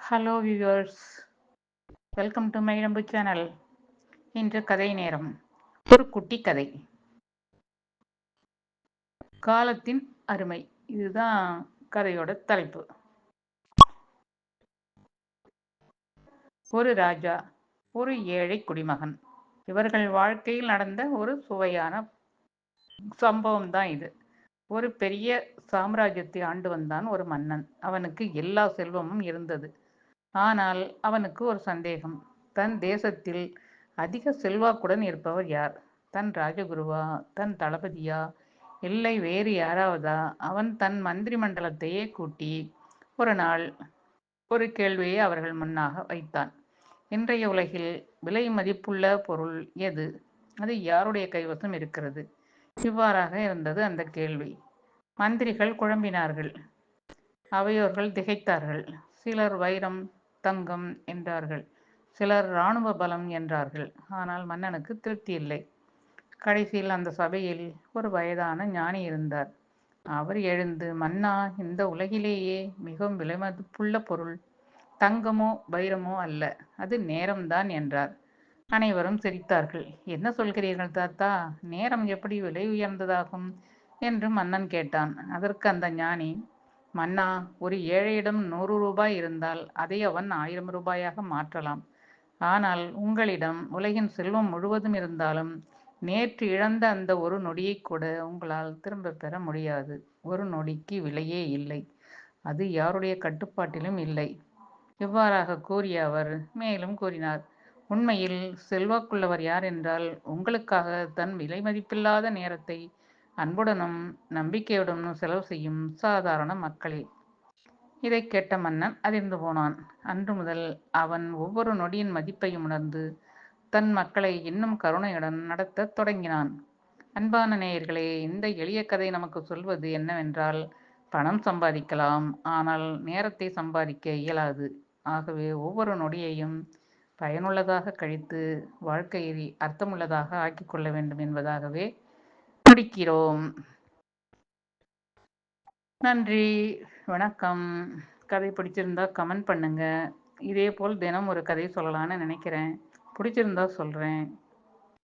Hello viewers, welcome to my நம்பு channel. இன்று கதை நேரம். ஒரு குட்டி கதை. காலத்தின் அருமை, இதுதான் கதையோட தலைப்பு. ஒரு ராஜா, ஒரு ஏழை குடிமகன். இவர்கள் வாழ்க்கையில் நடந்த ஒரு சுவையான சம்பவம் தான் இது. ஒரு பெரிய சாம்ராஜ்யத்தை ஆண்டு வந்தான் ஒரு மன்னன். அவனுக்கு எல்லா செல்வமும் இருந்தது. ஆனால் அவனுக்கு ஒரு சந்தேகம். தன் தேசத்தில் அதிக செல்வாக்குடன் இருப்பவர் யார்? தன் ராஜகுருவா, தன் தளபதியா, இல்லை வேறு யாராவதா? அவன் தன் மந்திரி மண்டலத்தையே கூட்டி ஒரு நாள் ஒரு கேள்வியை அவர்கள் முன்னாக வைத்தான். இன்றைய உலகில் விலை மதிப்புள்ள பொருள் எது? அது யாருடைய கைவசம் இருக்கிறது? இவ்வாறாக இருந்தது அந்த கேள்வி. மந்திரிகள் குழம்பினார்கள். அவையோர்கள் திகைத்தார்கள். சிலர் வைரம், தங்கம் என்றார்கள். சிலர் இராணுவ பலம் என்றார்கள். ஆனால் மன்னனுக்கு திருப்தி இல்லை. கடைசியில் அந்த சபையில் ஒரு வயதான ஞானி இருந்தார். அவர் எழுந்து, மன்னா, இந்த உலகிலேயே மிகவும் விலைமதிப்புள்ள பொருள் தங்கமோ வைரமோ அல்ல, அது நேரம்தான் என்றார். அனைவரும் சிரித்தார்கள். என்ன சொல்கிறீர்கள் தாத்தா? நேரம் எப்படி விலை உயர்ந்ததாகும் என்று மன்னன் கேட்டான். அதற்கு அந்த ஞானி, மன்னா, ஒரு ஏழையிடம் 100 ரூபாய் இருந்தால் அதை அவன் 1000 ரூபாயாக மாற்றலாம். ஆனால் உங்களிடம் உலகின் செல்வம் முழுவதும் இருந்தாலும் நேற்று இழந்த அந்த ஒரு நொடியை கூட உங்களால் திரும்ப பெற முடியாது. ஒரு நொடிக்கு விலையே இல்லை. அது யாருடைய கட்டுப்பாட்டிலும் இல்லை. இவ்வாறாக கூறிய அவர் மேலும் கூறினார், உண்மையில் செல்வாக்குள்ளவர் யார் என்றால் உங்களுக்காக தன் விலை மதிப்பில்லாத நேரத்தை அன்புடனும் நம்பிக்கையுடனும் செலவு செய்யும் சாதாரண மக்களே. இதை கேட்ட மன்னன் அதிர்ந்து போனான். அன்று முதல் அவன் ஒவ்வொரு நொடியின் மதிப்பையும் உணர்ந்து தன் மக்களை இன்னும் கருணையுடன் நடத்தத் தொடங்கினான். அன்பான நேயர்களே, இந்த எளிய கதை நமக்கு சொல்வது என்னவென்றால், பணம் சம்பாதிக்கலாம், ஆனால் நேரத்தை சம்பாதிக்க இயலாது. ஆகவே ஒவ்வொரு நொடியையும் பயனுள்ளதாக கழித்து வாழ்க்கையை அர்த்தமுள்ளதாக ஆக்கிக் கொள்ள வேண்டும் என்பதாகவே முடிக்கிறோம். நன்றி, வணக்கம். கதை பிடிச்சிருந்தா கமெண்ட் பண்ணுங்க. இதே போல் தினம் ஒரு கதை சொல்லலான்னு நினைக்கிறேன். பிடிச்சிருந்தா சொல்கிறேன்.